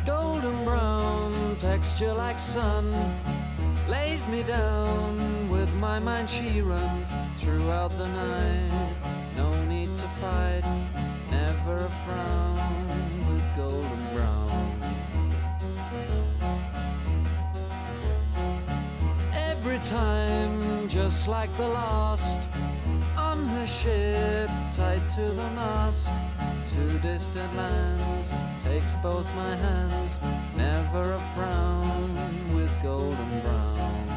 Golden brown texture like sun lays me down. With my mind she runs throughout the night. No need to fight, never a frown with golden brown. Every time, just like the last, on her ship, tied to the mast, to distant lands, takes both my hands, never a frown with golden brown.